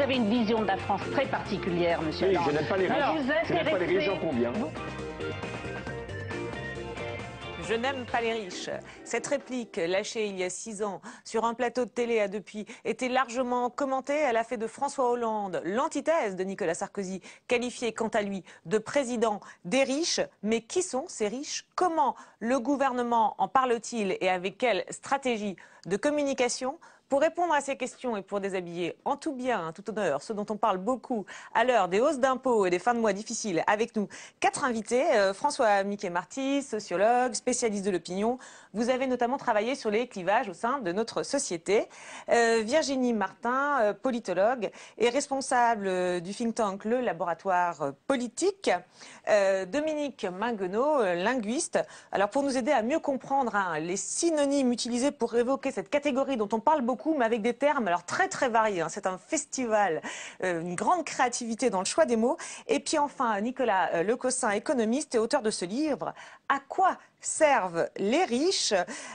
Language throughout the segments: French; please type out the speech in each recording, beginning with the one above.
avez une vision de la France très particulière, monsieur Hollande. Je n'aime pas les riches. Je n'aime pas les riches, j'en conviens. Je n'aime pas les riches. Cette réplique, lâchée il y a 6 ans sur un plateau de télé, a depuis été largement commentée. Elle a fait de François Hollande l'antithèse de Nicolas Sarkozy, qualifié quant à lui de président des riches. Mais qui sont ces riches? Comment le gouvernement en parle-t-il et avec quelle stratégie de communication? Pour répondre à ces questions et pour déshabiller en tout bien, en tout honneur, ce dont on parle beaucoup à l'heure des hausses d'impôts et des fins de mois difficiles, avec nous 4 invités. François Miquet-Marty, sociologue, spécialiste de l'opinion. Vous avez notamment travaillé sur les clivages au sein de notre société. Virginie Martin, politologue et responsable du think tank Le Laboratoire Politique. Dominique Minguenot, linguiste. Alors pour nous aider à mieux comprendre les synonymes utilisés pour évoquer cette catégorie dont on parle beaucoup, mais avec des termes alors très très variés. C'est un festival, une grande créativité dans le choix des mots. Et puis enfin, Nicolas Lecossin, économiste et auteur de ce livre, À quoi servent les riches?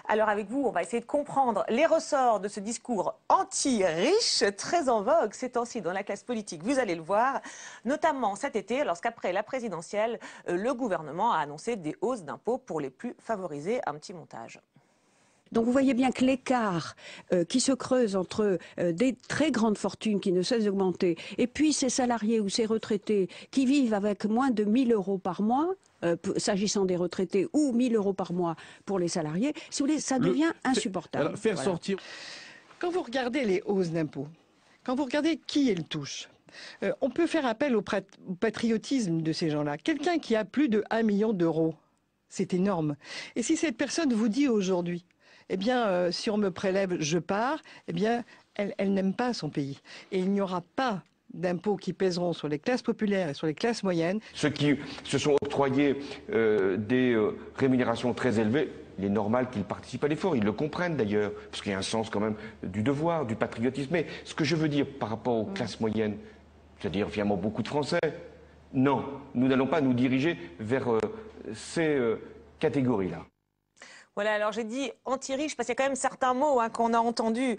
Alors avec vous, on va essayer de comprendre les ressorts de ce discours anti-riche, très en vogue ces temps-ci dans la classe politique. Vous allez le voir, notamment cet été, lorsqu'après la présidentielle, le gouvernement a annoncé des hausses d'impôts pour les plus favorisés. Un petit montage. Donc vous voyez bien que l'écart qui se creuse entre des très grandes fortunes qui ne cessent d'augmenter et puis ces salariés ou ces retraités qui vivent avec moins de 1 000 euros par mois, s'agissant des retraités, ou 1 000 euros par mois pour les salariés, si vous voulez, ça devient insupportable. Alors, faire sortir... Quand vous regardez les hausses d'impôts, quand vous regardez qui elles touchent, on peut faire appel au patriotisme de ces gens-là. Quelqu'un qui a plus de 1 million d'euros, c'est énorme. Et si cette personne vous dit aujourd'hui, eh bien, si on me prélève, je pars, eh bien, elle n'aime pas son pays. Et il n'y aura pas d'impôts qui pèseront sur les classes populaires et sur les classes moyennes. Ceux qui se sont octroyés des rémunérations très élevées, il est normal qu'ils participent à l'effort. Ils le comprennent d'ailleurs, parce qu'il y a un sens quand même du devoir, du patriotisme. Mais ce que je veux dire par rapport aux classes moyennes, c'est-à-dire finalement beaucoup de Français, non, nous n'allons pas nous diriger vers ces catégories-là. Voilà, alors j'ai dit anti-riche parce qu'il y a quand même certains mots qu'on a entendus.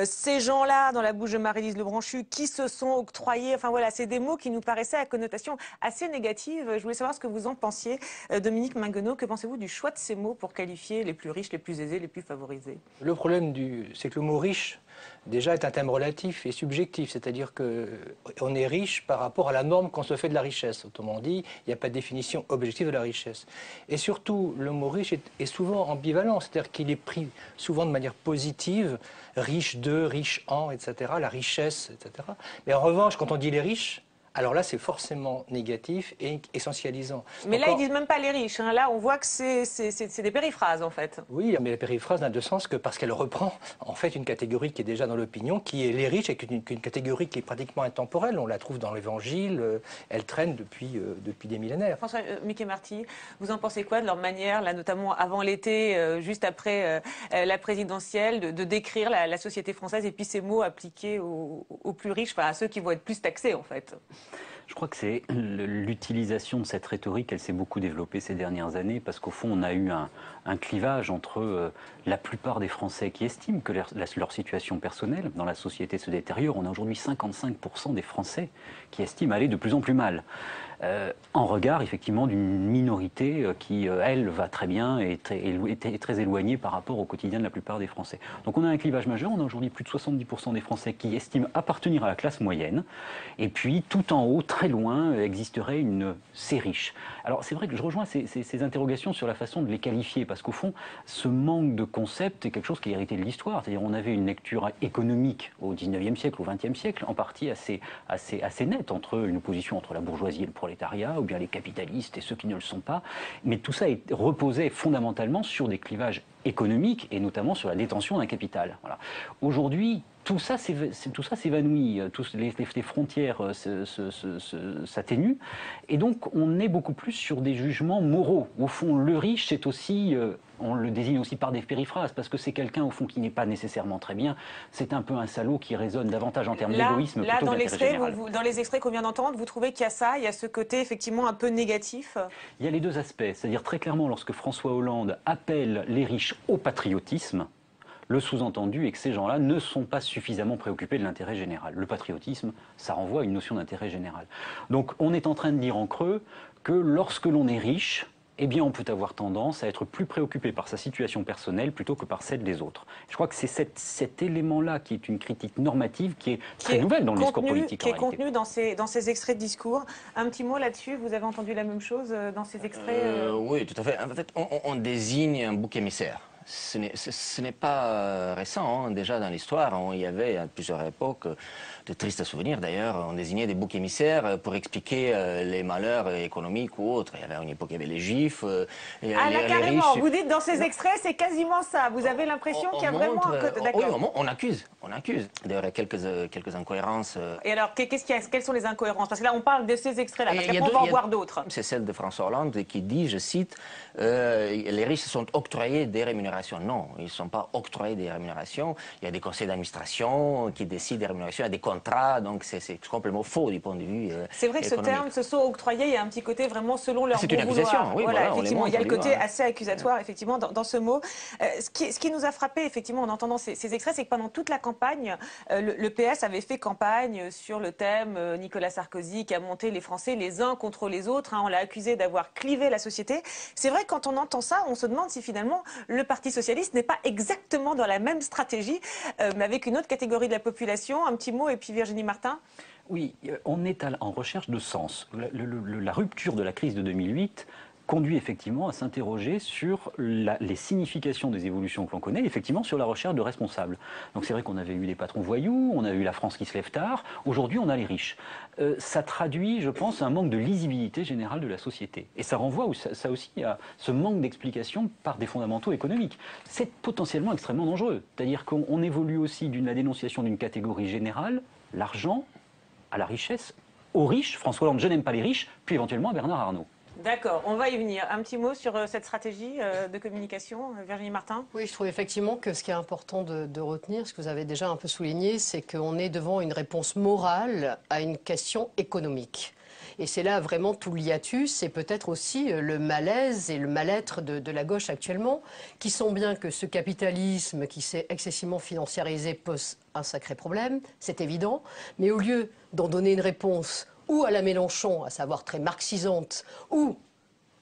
Ces gens-là, dans la bouche de Marie-Lise Lebranchu, qui se sont octroyés, enfin voilà, c'est des mots qui nous paraissaient à connotation assez négative. Je voulais savoir ce que vous en pensiez. Dominique Minguenot, que pensez-vous du choix de ces mots pour qualifier les plus riches, les plus aisés, les plus favorisés? Le problème, c'est que le mot riche, déjà, est un terme relatif et subjectif. C'est-à-dire qu'on est riche par rapport à la norme qu'on se fait de la richesse. Autrement dit, il n'y a pas de définition objective de la richesse. Et surtout, le mot riche est souvent ambivalent. C'est-à-dire qu'il est pris souvent de manière positive, riche de, riche en, etc., la richesse, etc. Mais en revanche, quand on dit les riches, alors là, c'est forcément négatif et essentialisant. Mais là, ils disent même pas les riches. Là, on voit que c'est des périphrases, en fait. Oui, mais la périphrase n'a de sens que parce qu'elle reprend, en fait, une catégorie qui est déjà dans l'opinion, qui est les riches, et une catégorie qui est pratiquement intemporelle. On la trouve dans l'Évangile, elle traîne depuis des millénaires. François Miquet-Marty, vous en pensez quoi de leur manière, là, notamment avant l'été, juste après la présidentielle, de décrire la société française et puis ces mots appliqués aux plus riches, enfin à ceux qui vont être plus taxés, en fait? Je crois que c'est l'utilisation de cette rhétorique, elle s'est beaucoup développée ces dernières années parce qu'au fond, on a eu un clivage entre la plupart des Français qui estiment que leur situation personnelle dans la société se détériore. On a aujourd'hui 55% des Français qui estiment aller de plus en plus mal. En regard, effectivement, d'une minorité qui, elle, va très bien et est très éloignée par rapport au quotidien de la plupart des Français. Donc on a un clivage majeur. On a aujourd'hui plus de 70% des Français qui estiment appartenir à la classe moyenne. Et puis, tout en haut, très loin, existerait ces riches. Alors c'est vrai que je rejoins ces interrogations sur la façon de les qualifier, parce qu'au fond, ce manque de concept est quelque chose qui est hérité de l'histoire. C'est-à-dire on avait une lecture économique au 19e siècle, au 20e siècle, en partie assez nette, entre une opposition entre la bourgeoisie et le prolétariat, ou bien les capitalistes et ceux qui ne le sont pas. Mais tout ça reposait fondamentalement sur des clivages économiques, et notamment sur la détention d'un capital. Voilà. Aujourd'hui, tout ça s'évanouit, les frontières s'atténuent, et donc on est beaucoup plus sur des jugements moraux. Au fond, le riche, c'est aussi, on le désigne aussi par des périphrases, parce que c'est quelqu'un, au fond, qui n'est pas nécessairement très bien. C'est un peu un salaud qui résonne davantage en termes d'égoïsme plutôt que d'intérêt général. Dans les extraits qu'on vient d'entendre, vous trouvez qu'il y a ça, il y a ce côté effectivement un peu négatif? Il y a les deux aspects, c'est-à-dire très clairement, lorsque François Hollande appelle les riches au patriotisme, Le sous-entendu est que ces gens-là ne sont pas suffisamment préoccupés de l'intérêt général. Le patriotisme, ça renvoie à une notion d'intérêt général. Donc on est en train de dire en creux que lorsque l'on est riche, eh bien, on peut avoir tendance à être plus préoccupé par sa situation personnelle plutôt que par celle des autres. Je crois que c'est cet élément-là qui est une critique normative qui est très nouvelle dans le discours politique. Qui est contenu dans ces extraits de discours. Un petit mot là-dessus, vous avez entendu la même chose dans ces extraits Oui, tout à fait. En fait, on désigne un bouc émissaire. Ce n'est pas récent, hein. Déjà dans l'histoire, il y avait à plusieurs époques, de tristes souvenirs d'ailleurs, on désignait des boucs émissaires pour expliquer les malheurs économiques ou autres. Il y avait à une époque, il y avait les Juifs, les carrément, riches. Vous dites dans ces extraits, c'est quasiment ça. Vous avez l'impression qu'il y a vraiment un côté... Oui, on accuse. D'ailleurs, il y a quelques incohérences. Et alors, quelles sont les incohérences? Parce que là, on parle de ces extraits-là, parce qu'après, on va en voir d'autres. C'est celle de François Hollande qui dit, je cite, les riches sont octroyés des rémunérations. Non, ils ne sont pas octroyés des rémunérations. Il y a des conseils d'administration qui décident des rémunérations, il y a des contrats, donc c'est complètement faux du point de vue C'est vrai que économique. Ce terme, se sont octroyés, il y a un petit côté vraiment selon leur bon vouloir. C'est une accusation, oui, voilà, effectivement, il y a le côté assez accusatoire, effectivement, dans ce mot. Ce qui nous a frappé, effectivement, en entendant ces extraits, c'est que pendant toute la campagne, le PS avait fait campagne sur le thème Nicolas Sarkozy qui a monté les Français les uns contre les autres. On l'a accusé d'avoir clivé la société. C'est vrai que quand on entend ça, on se demande si finalement le Parti socialiste n'est pas exactement dans la même stratégie, mais avec une autre catégorie de la population. Un petit mot, et puis Virginie Martin. Oui, on est en recherche de sens. La rupture de la crise de 2008 conduit effectivement à s'interroger sur les significations des évolutions que l'on connaît, effectivement sur la recherche de responsables. Donc c'est vrai qu'on avait eu des patrons voyous, on a eu la France qui se lève tard, aujourd'hui on a les riches. Ça traduit, je pense, un manque de lisibilité générale de la société. Et ça renvoie ça aussi à ce manque d'explication par des fondamentaux économiques. C'est potentiellement extrêmement dangereux. C'est-à-dire qu'on évolue aussi la dénonciation d'une catégorie générale, l'argent, à la richesse, aux riches, François Hollande, je n'aime pas les riches, puis éventuellement à Bernard Arnault. D'accord, on va y venir. Un petit mot sur cette stratégie de communication, Virginie Martin? Oui, je trouve effectivement que ce qui est important de retenir, ce que vous avez déjà un peu souligné, c'est qu'on est devant une réponse morale à une question économique. Et c'est là vraiment tout l'hiatus et peut-être aussi le malaise et le mal-être de la gauche actuellement, qui sent bien que ce capitalisme qui s'est excessivement financiarisé pose un sacré problème, c'est évident, mais au lieu d'en donner une réponse ou à la Mélenchon, à savoir très marxisante, ou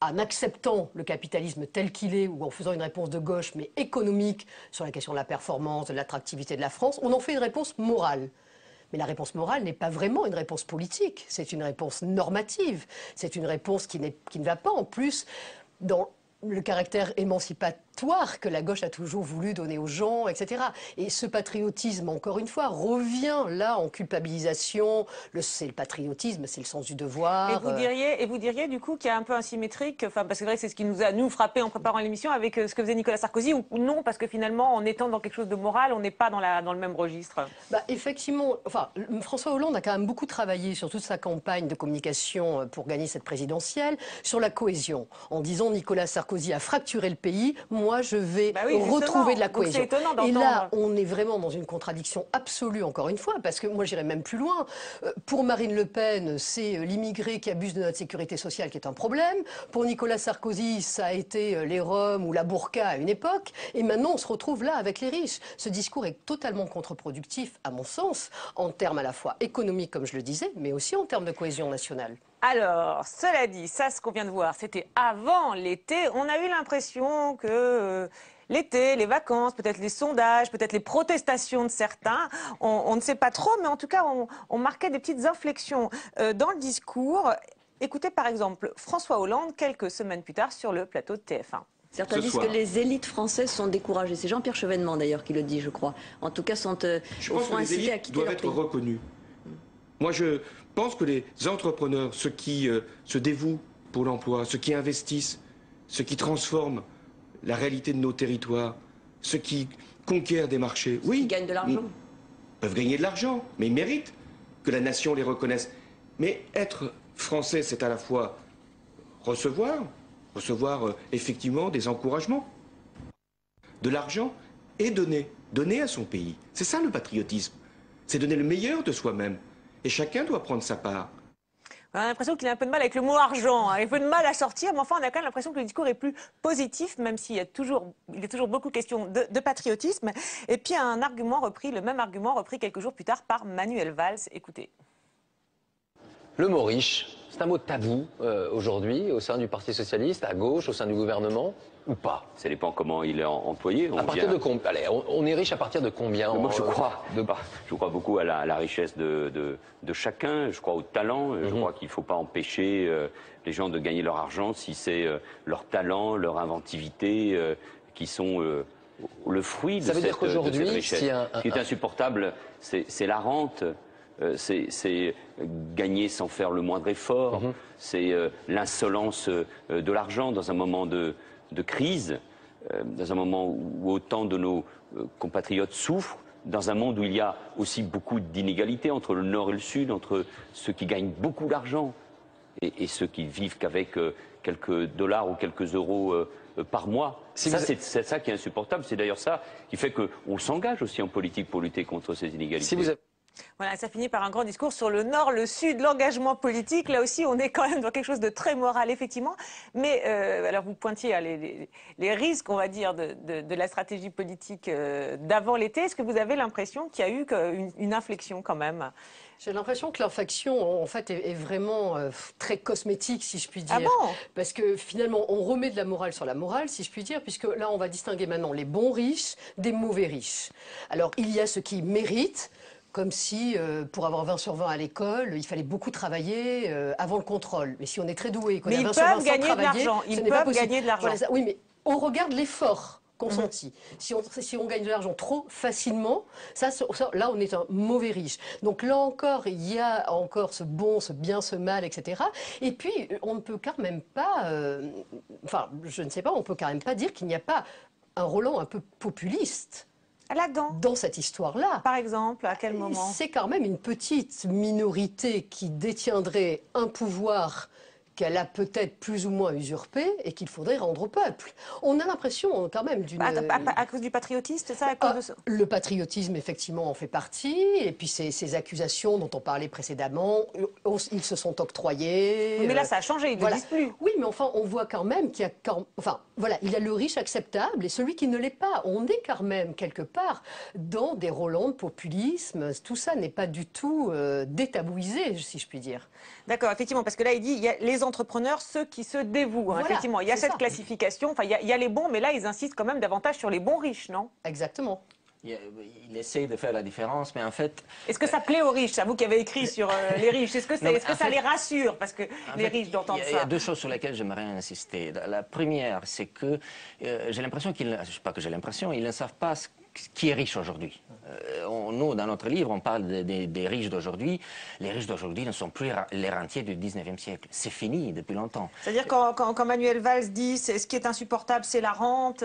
en acceptant le capitalisme tel qu'il est, ou en faisant une réponse de gauche, mais économique, sur la question de la performance, de l'attractivité de la France, on en fait une réponse morale. Mais la réponse morale n'est pas vraiment une réponse politique, c'est une réponse normative, c'est une réponse qui ne va pas en plus dans le caractère émancipatoire que la gauche a toujours voulu donner aux gens, etc. Et ce patriotisme, encore une fois, revient là en culpabilisation. C'est le patriotisme, c'est le sens du devoir. Et vous diriez du coup qu'il y a un peu asymétrique, parce que c'est vrai que c'est ce qui nous a frappé en préparant l'émission avec ce que faisait Nicolas Sarkozy, ou non, parce que finalement, en étant dans quelque chose de moral, on n'est pas dans le même registre. Effectivement, François Hollande a quand même beaucoup travaillé sur toute sa campagne de communication pour gagner cette présidentielle, sur la cohésion, en disant Nicolas Sarkozy a fracturé le pays, moi je vais retrouver de la cohésion. Et là, on est vraiment dans une contradiction absolue, encore une fois, parce que moi j'irais même plus loin. Pour Marine Le Pen, c'est l'immigré qui abuse de notre sécurité sociale qui est un problème. Pour Nicolas Sarkozy, ça a été les Roms ou la burqa à une époque. Et maintenant, on se retrouve là avec les riches. Ce discours est totalement contre-productif, à mon sens, en termes à la fois économiques, comme je le disais, mais aussi en termes de cohésion nationale. Alors, cela dit, ça, ce qu'on vient de voir, c'était avant l'été. On a eu l'impression que l'été, les vacances, peut-être les sondages, peut-être les protestations de certains, on ne sait pas trop, mais en tout cas, on marquait des petites inflexions dans le discours. Écoutez, par exemple, François Hollande, quelques semaines plus tard, sur le plateau de TF1. Certains disent que les élites françaises sont découragées. C'est Jean-Pierre Chevènement, d'ailleurs, qui le dit, je crois. En tout cas, sont au fond incités à quitter leur pays. Je pense que les élites doivent être reconnues. Moi, je pense que les entrepreneurs, ceux qui se dévouent pour l'emploi, ceux qui investissent, ceux qui transforment la réalité de nos territoires, ceux qui conquièrent des marchés, oui, qui gagnent de l'argent, peuvent gagner de l'argent, mais ils méritent que la nation les reconnaisse. Mais être français, c'est à la fois recevoir effectivement des encouragements, de l'argent et donner à son pays. C'est ça le patriotisme, c'est donner le meilleur de soi-même. Et chacun doit prendre sa part. On a l'impression qu'il a un peu de mal avec le mot argent, hein. Il a un peu de mal à sortir, mais enfin on a quand même l'impression que le discours est plus positif, même s'il y a toujours beaucoup question de patriotisme. Et puis le même argument repris quelques jours plus tard par Manuel Valls. Écoutez. Le mot riche, c'est un mot tabou aujourd'hui au sein du Parti Socialiste, à gauche, au sein du gouvernement, ou pas? Ça dépend comment il est employé. À partir de combien? Allez, on est riche à partir de combien? Moi, je crois beaucoup à la richesse de chacun. Je crois au talent. Je crois qu'il ne faut pas empêcher les gens de gagner leur argent si c'est leur talent, leur inventivité qui sont le fruit de cette richesse. Ce qui est insupportable, c'est la rente. C'est gagner sans faire le moindre effort, c'est l'insolence de l'argent dans un moment de crise, dans un moment où autant de nos compatriotes souffrent, dans un monde où il y a aussi beaucoup d'inégalités entre le Nord et le Sud, entre ceux qui gagnent beaucoup d'argent et ceux qui vivent qu'avec quelques dollars ou quelques euros par mois. C'est ça qui est insupportable, c'est d'ailleurs ça qui fait qu'on s'engage aussi en politique pour lutter contre ces inégalités. Voilà, ça finit par un grand discours sur le Nord, le Sud, l'engagement politique. Là aussi, on est quand même dans quelque chose de très moral, effectivement. Mais alors, vous pointiez les risques, on va dire, de la stratégie politique d'avant l'été. Est-ce que vous avez l'impression qu'il y a eu une inflexion quand même? J'ai l'impression que l'inflexion, en fait, est vraiment très cosmétique, si je puis dire. Ah bon? Parce que finalement, on remet de la morale sur la morale, si je puis dire, puisque là, on va distinguer maintenant les bons riches des mauvais riches. Alors, il y a ceux qui méritent, comme si, pour avoir 20 sur 20 à l'école, il fallait beaucoup travailler avant le contrôle. Mais si on est très doué, qu'on a 20 sur 20 sans travailler, ils peuvent gagner de l'argent. Voilà, oui, mais on regarde l'effort consenti. Si on gagne de l'argent trop facilement, là, on est un mauvais riche. Donc là encore, il y a encore ce bon, ce bien, ce mal, etc. Et puis, on ne peut quand même pas... enfin, je ne sais pas, on ne peut quand même pas dire qu'il n'y a pas un Roland un peu populiste là-dedans, dans cette histoire-là. Par exemple, à quel moment? C'est quand même une petite minorité qui détiendrait un pouvoir qu'elle a peut-être plus ou moins usurpé et qu'il faudrait rendre au peuple. On a l'impression quand même d'une... À cause du patriotisme, c'est ça, à cause de ça? Le patriotisme, effectivement, en fait partie. Et puis ces accusations dont on parlait précédemment, ils se sont octroyés. Mais là, ça a changé, ils ne le disent plus. Oui, mais enfin, on voit quand même qu'il y a... Enfin, voilà, il y a le riche acceptable et celui qui ne l'est pas. On est quand même, quelque part, dans des relents de populisme. Tout ça n'est pas du tout détabouisé, si je puis dire. D'accord, effectivement, parce que là, il dit, il y a les entrepreneurs, ceux qui se dévouent. Voilà, effectivement, il y a cette classification. Enfin, il y a les bons, mais là, ils insistent quand même davantage sur les bons riches, non? Exactement. Il essaie de faire la différence, mais en fait... Est-ce que ça plaît aux riches, à vous qui avez écrit sur les riches? Est-ce que ça les rassure? Parce que les riches d'entendre ça. Il y a deux choses sur lesquelles j'aimerais insister. La première, c'est que j'ai l'impression qu'ils... Je sais pas que j'ai l'impression, ils ne savent pas qui est riche aujourd'hui. Nous, dans notre livre, on parle des riches d'aujourd'hui. Les riches d'aujourd'hui ne sont plus les rentiers du 19e siècle. C'est fini depuis longtemps. C'est-à-dire quand Manuel Valls dit ce qui est insupportable, c'est la rente,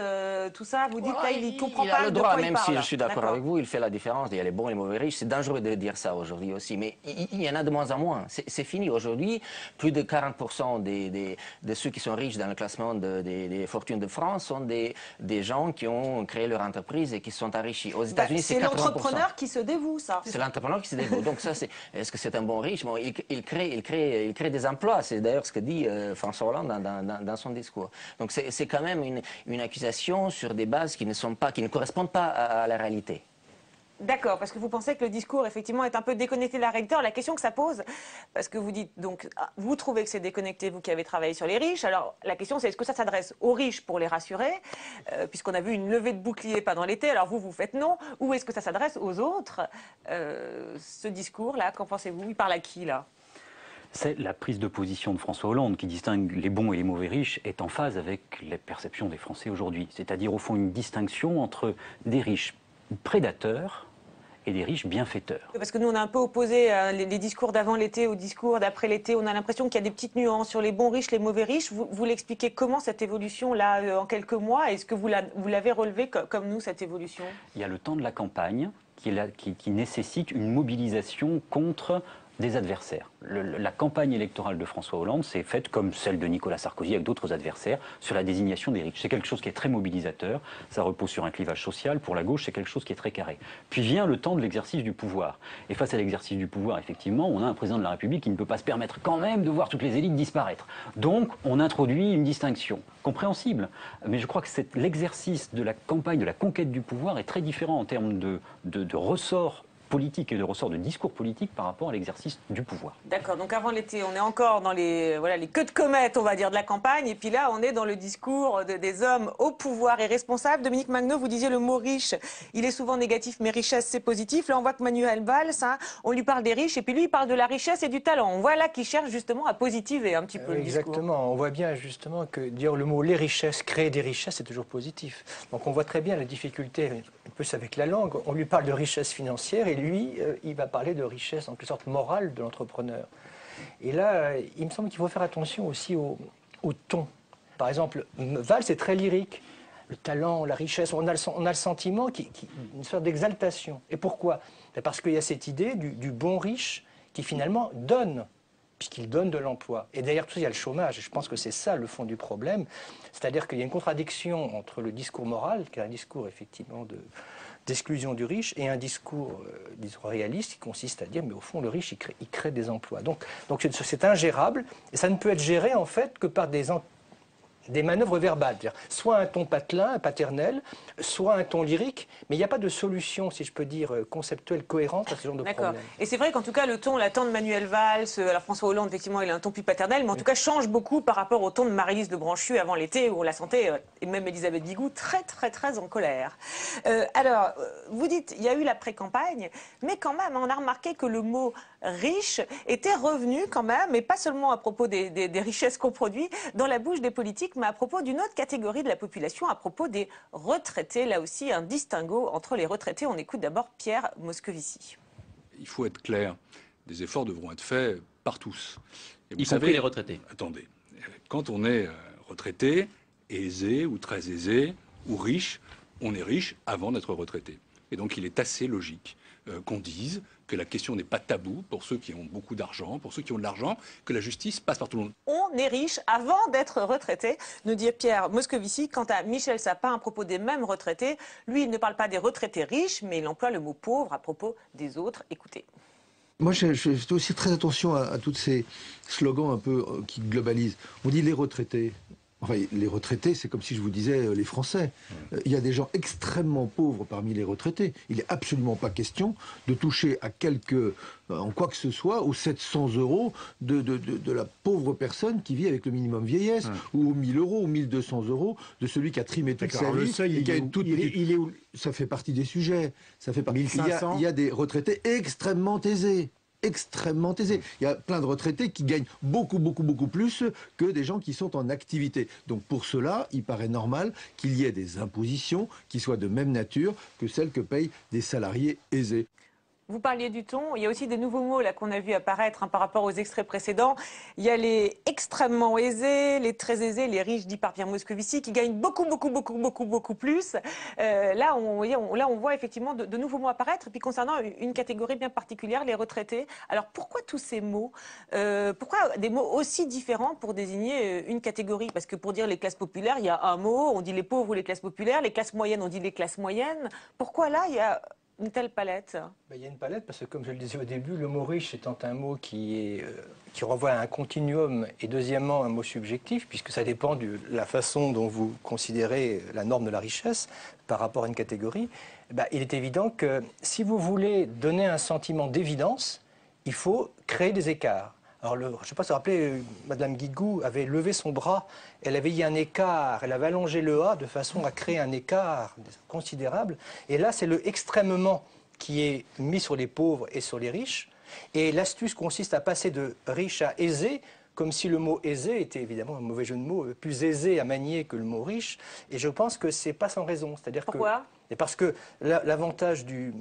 tout ça, vous dites là, il ne comprend pas de quoi il parle. Même si je suis d'accord avec vous, il fait la différence. Il y a les bons et les mauvais riches. C'est dangereux de dire ça aujourd'hui aussi. Mais il y en a de moins en moins. C'est fini. Aujourd'hui, plus de 40% de ceux qui sont riches dans le classement des fortunes de France sont des gens qui ont créé leur entreprise et qui sont enrichis. Aux États-Unis, c'est 80%. C'est l'entrepreneur qui se dévoue, ça. C'est l'entrepreneur qui se dévoue. Donc ça, est-ce que c'est un bon riche? Bon, il crée des emplois. C'est d'ailleurs ce que dit François Hollande dans son discours. Donc c'est quand même une accusation sur des bases qui ne correspondent pas à la réalité. D'accord, parce que vous pensez que le discours, effectivement, est un peu déconnecté de la réalité. Alors, la question que ça pose, parce que vous dites, donc, vous trouvez que c'est déconnecté, vous qui avez travaillé sur les riches. Alors, la question, c'est est-ce que ça s'adresse aux riches pour les rassurer, puisqu'on a vu une levée de bouclier pendant l'été, alors vous faites non, ou est-ce que ça s'adresse aux autres? Ce discours-là, qu'en pensez-vous? Il parle à qui, là? C'est la prise de position de François Hollande qui distingue les bons et les mauvais riches est en phase avec les perceptions des Français aujourd'hui. C'est-à-dire, au fond, une distinction entre des riches prédateurs et des riches bienfaiteurs. Parce que nous, on a un peu opposé les discours d'avant l'été au discours d'après l'été. On a l'impression qu'il y a des petites nuances sur les bons riches, les mauvais riches. Vous l'expliquez comment, cette évolution-là, en quelques mois? Est-ce que vous l'avez relevé comme nous, cette évolution? Il y a le temps de la campagne qui nécessite une mobilisation contre des adversaires. La campagne électorale de François Hollande s'est faite comme celle de Nicolas Sarkozy avec d'autres adversaires sur la désignation des riches. C'est quelque chose qui est très mobilisateur, ça repose sur un clivage social. Pour la gauche, c'est quelque chose qui est très carré. Puis vient le temps de l'exercice du pouvoir. Et face à l'exercice du pouvoir, effectivement, on a un président de la République qui ne peut pas se permettre quand même de voir toutes les élites disparaître. Donc, on introduit une distinction. Compréhensible. Mais je crois que l'exercice de la campagne, de la conquête du pouvoir est très différent en termes de ressort politique et de ressort de discours politique par rapport à l'exercice du pouvoir. D'accord, donc avant l'été, on est encore dans les queues de comète, on va dire, de la campagne, et puis là, on est dans le discours des hommes au pouvoir et responsables. Dominique Magno, vous disiez le mot riche, il est souvent négatif, mais richesse, c'est positif. Là, on voit que Manuel Valls, on lui parle des riches, et puis lui, il parle de la richesse et du talent. On voit là qu'il cherche justement à positiver un petit peu le discours. Exactement, on voit bien justement que dire le mot les richesses, créer des richesses, c'est toujours positif. Donc on voit très bien la difficulté, un peu avec la langue, on lui parle de richesse financière, et lui, il va parler de richesse en quelque sorte morale de l'entrepreneur. Et là, il me semble qu'il faut faire attention aussi au ton. Par exemple, Valls est très lyrique. Le talent, la richesse, on a le sentiment une sorte d'exaltation. Et pourquoi? Parce qu'il y a cette idée du bon riche qui finalement donne, puisqu'il donne de l'emploi. Et derrière tout ça, il y a le chômage. Et je pense que c'est ça le fond du problème. C'est-à-dire qu'il y a une contradiction entre le discours moral, qui est un discours effectivement d'exclusion du riche, et un discours, disons, réaliste qui consiste à dire, mais au fond, le riche, il crée des emplois. Donc c'est ingérable, et ça ne peut être géré, en fait, que par des manœuvres verbales. Soit un ton patelin, paternel, soit un ton lyrique, mais il n'y a pas de solution, si je peux dire, conceptuelle, cohérente à ce genre de problème. Et c'est vrai qu'en tout cas, le ton de Manuel Valls, alors François Hollande, effectivement, il a un ton plus paternel, mais en tout cas, change beaucoup par rapport au ton de Maryse Lebranchu avant l'été, où on la sentait, et même Elisabeth Bigou, très, très, très en colère. Alors, vous dites, il y a eu la pré-campagne, mais quand même, on a remarqué que le mot riche était revenu quand même, et pas seulement à propos des richesses qu'on produit, dans la bouche des politiques, mais à propos d'une autre catégorie de la population, à propos des retraités. Là aussi, un distinguo entre les retraités. On écoute d'abord Pierre Moscovici. Il faut être clair, des efforts devront être faits par tous. Et y compris les retraités. Attendez, quand on est retraité, aisé ou très aisé, ou riche, on est riche avant d'être retraité. Et donc il est assez logique qu'on dise que la question n'est pas taboue pour ceux qui ont beaucoup d'argent, pour ceux qui ont de l'argent, que la justice passe par tout le monde. On est riche avant d'être retraité, nous dit Pierre Moscovici. Quant à Michel Sapin, à propos des mêmes retraités, lui, il ne parle pas des retraités riches, mais il emploie le mot pauvre à propos des autres. Écoutez. Moi, je fais aussi très attention à tous ces slogans un peu qui globalisent. On dit les retraités. Enfin, les retraités, c'est comme si je vous disais les Français. Il y a des gens extrêmement pauvres parmi les retraités. Il n'est absolument pas question de toucher à en quoi que ce soit, aux 700 € de la pauvre personne qui vit avec le minimum vieillesse, ou aux 1000 € ou 1200 € de celui qui a trimé toute sa vie. Ça fait partie des sujets. Ça fait partie. Il y a des retraités extrêmement aisés. Extrêmement aisés. Il y a plein de retraités qui gagnent beaucoup plus que des gens qui sont en activité. Donc pour cela, il paraît normal qu'il y ait des impositions qui soient de même nature que celles que payent des salariés aisés. Vous parliez du ton, il y a aussi des nouveaux mots là qu'on a vu apparaître par rapport aux extraits précédents. Il y a les extrêmement aisés, les très aisés, les riches dits par Pierre Moscovici qui gagnent beaucoup plus. Là, on voit effectivement de nouveaux mots apparaître. Et puis concernant une catégorie bien particulière, les retraités. Alors pourquoi tous ces mots pourquoi des mots aussi différents pour désigner une catégorie? Parce que pour dire les classes populaires, il y a un mot, on dit les pauvres ou les classes populaires. Les classes moyennes, on dit les classes moyennes. Pourquoi là, il y a une telle palette? Il y a une palette parce que, comme je le disais au début, le mot riche étant un mot qui renvoie à un continuum et deuxièmement un mot subjectif, puisque ça dépend de la façon dont vous considérez la norme de la richesse par rapport à une catégorie, il est évident que si vous voulez donner un sentiment d'évidence, il faut créer des écarts. Alors, je ne sais pas si vous vous rappelez, Mme Guigou avait levé son bras, elle avait eu un écart, elle avait allongé le A de façon à créer un écart considérable. Et là, c'est le extrêmement qui est mis sur les pauvres et sur les riches. Et l'astuce consiste à passer de riche à aisé, comme si le mot aisé était évidemment un mauvais jeu de mots, plus aisé à manier que le mot riche. Et je pense que ce n'est pas sans raison. Pourquoi ? Parce que l'avantage du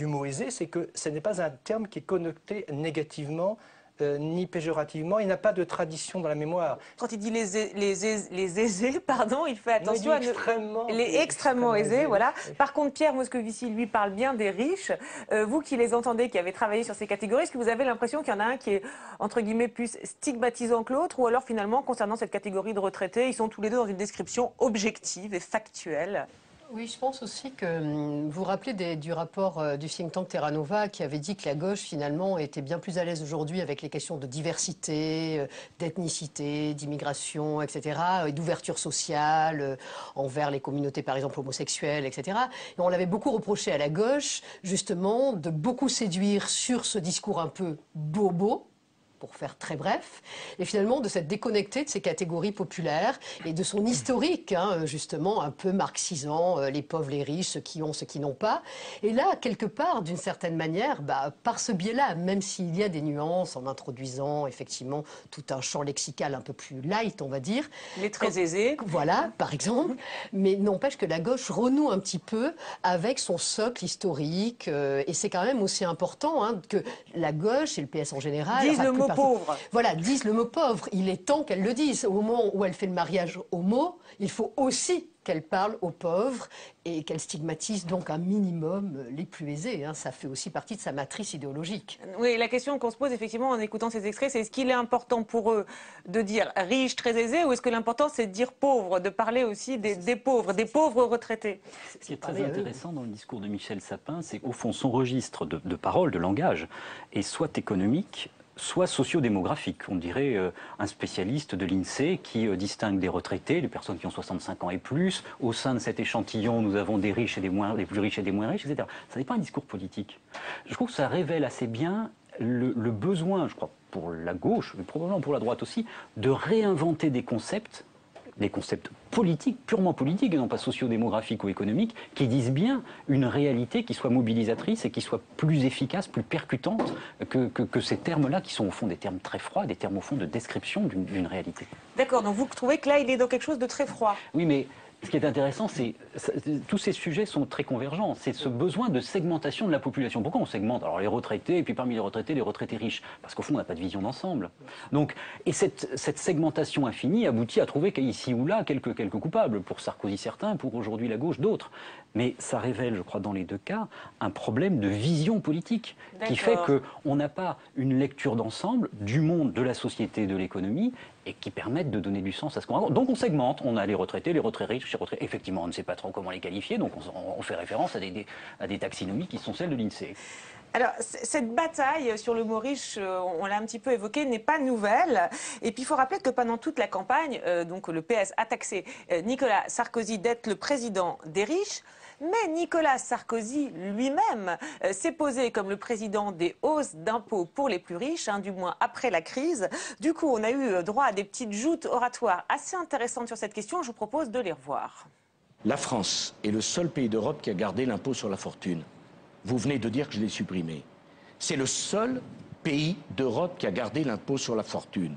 mot aisé, c'est que ce n'est pas un terme qui est connoté négativement ni péjorativement. Il n'a pas de tradition dans la mémoire. Quand il dit les aisés, pardon, il fait attention à les extrêmement aisés, voilà. Par contre, Pierre Moscovici, lui, parle bien des riches. Vous qui les entendez, qui avez travaillé sur ces catégories, est-ce que vous avez l'impression qu'il y en a un qui est, entre guillemets, plus stigmatisant que l'autre, ou alors finalement, concernant cette catégorie de retraités, ils sont tous les deux dans une description objective et factuelle? Oui, je pense aussi que vous vous rappelez du rapport du think tank Terra Nova qui avait dit que la gauche, finalement, était bien plus à l'aise aujourd'hui avec les questions de diversité, d'ethnicité, d'immigration, etc., et d'ouverture sociale envers les communautés, par exemple, homosexuelles, etc. Et on l'avait beaucoup reproché à la gauche, justement, de beaucoup séduire sur ce discours un peu bobo, pour faire très bref, et finalement de s'être déconnecté de ces catégories populaires et de son historique, hein, justement, un peu marxisant, les pauvres, les riches, ceux qui ont, ceux qui n'ont pas. Et là, quelque part, d'une certaine manière, par ce biais-là, même s'il y a des nuances en introduisant effectivement tout un champ lexical un peu plus light, on va dire. Les très aisés. Voilà, par exemple. Mais n'empêche que la gauche renoue un petit peu avec son socle historique, et c'est quand même aussi important hein, que la gauche et le PS en général... disent le mot pauvre. Voilà, disent le mot pauvre. Il est temps qu'elle le dise. Au moment où elle fait le mariage homo, il faut aussi qu'elle parle aux pauvres et qu'elle stigmatise donc un minimum les plus aisés. Hein. Ça fait aussi partie de sa matrice idéologique. Oui, la question qu'on se pose effectivement en écoutant ces extraits, c'est est-ce qu'il est important pour eux de dire riche, très aisé, ou est-ce que l'important c'est de dire pauvre, de parler aussi des pauvres retraités? Ce qui est très intéressant dans le discours de Michel Sapin, c'est qu'au fond son registre de parole, de langage, est soit économique, soit sociodémographique. On dirait un spécialiste de l'INSEE qui distingue des retraités, des personnes qui ont 65 ans et plus. Au sein de cet échantillon, nous avons des riches et des plus riches et des moins riches, etc. Ça n'est pas un discours politique. Je trouve que ça révèle assez bien le besoin, je crois, pour la gauche, mais probablement pour la droite aussi, de réinventer des concepts politiques, purement politiques, et non pas sociodémographiques ou économiques, qui disent bien une réalité qui soit mobilisatrice et qui soit plus efficace, plus percutante que ces termes-là, qui sont au fond des termes très froids, des termes au fond de description d'une réalité. D'accord, donc vous trouvez que là, il est dans quelque chose de très froid? Oui, mais ce qui est intéressant, c'est tous ces sujets sont très convergents. C'est ce besoin de segmentation de la population. Pourquoi on segmente? Alors les retraités, et puis parmi les retraités riches. Parce qu'au fond, on n'a pas de vision d'ensemble. Donc, et cette segmentation infinie aboutit à trouver qu'ici ou là, quelques coupables. Pour Sarkozy certains, pour aujourd'hui la gauche d'autres. Mais ça révèle, je crois, dans les deux cas, un problème de vision politique qui fait qu'on n'a pas une lecture d'ensemble du monde, de la société, de l'économie, et qui permettent de donner du sens à ce qu'on raconte. Donc on segmente, on a les retraités riches, les retraités. Effectivement, on ne sait pas trop comment les qualifier, donc on fait référence à des taxonomies qui sont celles de l'INSEE. Alors, cette bataille sur le mot riche, on l'a un petit peu évoqué, n'est pas nouvelle. Et puis, il faut rappeler que pendant toute la campagne, donc le PS a taxé Nicolas Sarkozy d'être le président des riches. Mais Nicolas Sarkozy lui-même s'est posé comme le président des hausses d'impôts pour les plus riches, du moins après la crise. Du coup, on a eu droit à des petites joutes oratoires assez intéressantes sur cette question. Je vous propose de les revoir. La France est le seul pays d'Europe qui a gardé l'impôt sur la fortune. Vous venez de dire que je l'ai supprimé. C'est le seul pays d'Europe qui a gardé l'impôt sur la fortune.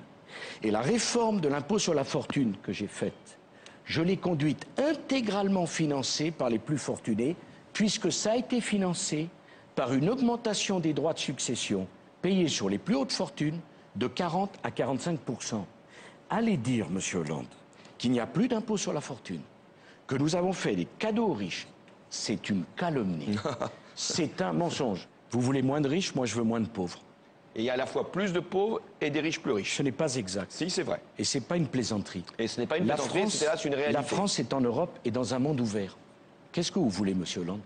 Et la réforme de l'impôt sur la fortune que j'ai faite, je l'ai conduite intégralement financée par les plus fortunés, puisque ça a été financé par une augmentation des droits de succession payés sur les plus hautes fortunes de 40 à 45%. Allez dire, monsieur Hollande, qu'il n'y a plus d'impôt sur la fortune, que nous avons fait des cadeaux aux riches. C'est une calomnie. C'est un mensonge. Vous voulez moins de riches, moi je veux moins de pauvres. Et il y a à la fois plus de pauvres et des riches plus riches. Ce n'est pas exact. Si, c'est vrai. Et ce n'est pas une plaisanterie. Et ce n'est pas une plaisanterie, c'est une réalité. La France est en Europe et dans un monde ouvert. Qu'est-ce que vous voulez, monsieur Hollande?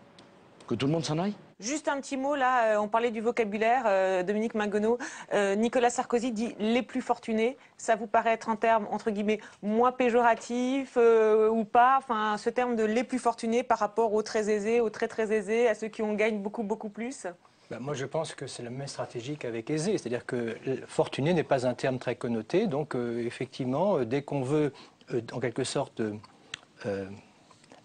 Que tout le monde s'en aille? Juste un petit mot, là, on parlait du vocabulaire, Dominique Mingonneau. Nicolas Sarkozy dit « les plus fortunés ». Ça vous paraît être un terme, entre guillemets, moins péjoratif ou pas? Enfin, ce terme de « les plus fortunés » par rapport aux très aisés, aux très très aisés, à ceux qui en gagnent beaucoup, beaucoup plus? Moi, je pense que c'est la même stratégie qu'avec aisé. C'est-à-dire que fortuné n'est pas un terme très connoté. Donc, effectivement, dès qu'on veut, en quelque sorte,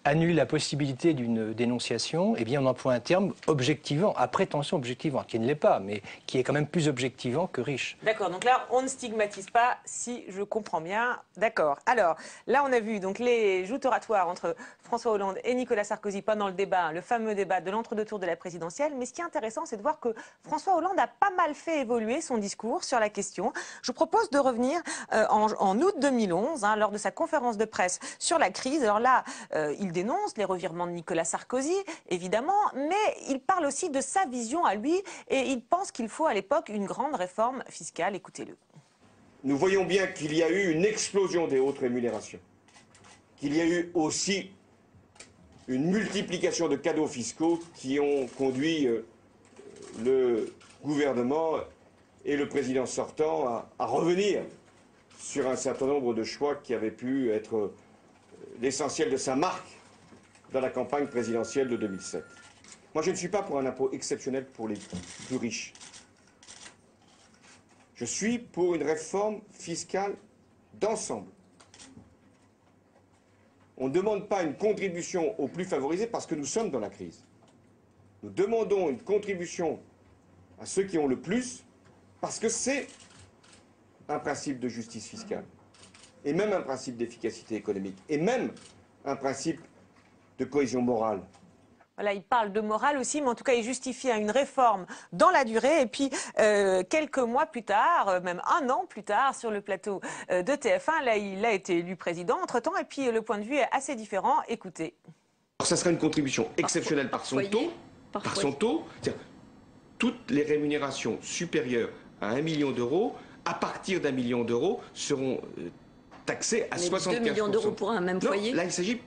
annule la possibilité d'une dénonciation, eh bien on emploie un terme objectivant, à prétention objectivante, qui ne l'est pas, mais qui est quand même plus objectivant que riche. D'accord, donc là, on ne stigmatise pas, si je comprends bien. D'accord. Alors, là, on a vu donc les joutes oratoires entre François Hollande et Nicolas Sarkozy pendant le débat, le fameux débat de l'entre-deux tours de la présidentielle. Mais ce qui est intéressant, c'est de voir que François Hollande a pas mal fait évoluer son discours sur la question. Je vous propose de revenir en août 2011, lors de sa conférence de presse sur la crise. Alors là, il dénonce les revirements de Nicolas Sarkozy, évidemment, mais il parle aussi de sa vision à lui et il pense qu'il faut à l'époque une grande réforme fiscale. Écoutez-le. Nous voyons bien qu'il y a eu une explosion des hautes rémunérations, qu'il y a eu aussi une multiplication de cadeaux fiscaux qui ont conduit le gouvernement et le président sortant à revenir sur un certain nombre de choix qui avaient pu être l'essentiel de sa marque dans la campagne présidentielle de 2007. Moi, je ne suis pas pour un impôt exceptionnel pour les plus riches. Je suis pour une réforme fiscale d'ensemble. On ne demande pas une contribution aux plus favorisés parce que nous sommes dans la crise. Nous demandons une contribution à ceux qui ont le plus parce que c'est un principe de justice fiscale et même un principe d'efficacité économique et même un principe de cohésion morale. Voilà, il parle de morale aussi, mais en tout cas, il justifie une réforme dans la durée. Et puis, quelques mois plus tard, même un an plus tard, sur le plateau de TF1, là, il a été élu président entre-temps. Et puis, le point de vue est assez différent. Écoutez. Alors, ça sera une contribution exceptionnelle par son taux. Par son taux. C'est-à-dire, toutes les rémunérations supérieures à 1 million d'euros, à partir d'1 million d'euros, seront taxées à 75%. 2 millions d'euros pour un même foyer ? Là, il s'agit